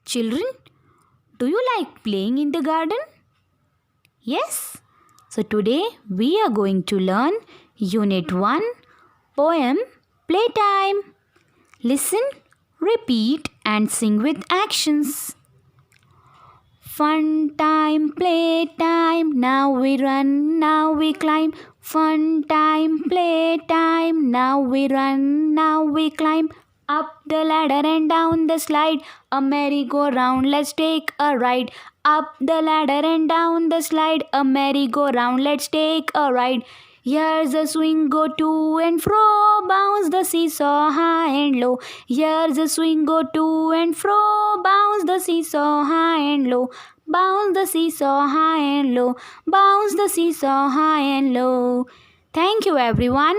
Children, do you like playing in the garden? Yes. So today we are going to learn Unit 1 Poem Playtime. Listen, repeat and sing with actions. Fun time, playtime, now we run, now we climb. Fun time, playtime, now we run, now we climb. Up the ladder and down the slide, a merry-go-round, let's take a ride. Up the ladder and down the slide, a merry-go-round, let's take a ride. Here's a swing, go to and fro, bounce the seesaw high and low. Here's a swing, go to and fro, bounce the seesaw high and low. Bounce the seesaw high and low, bounce the seesaw high and low. Thank you everyone.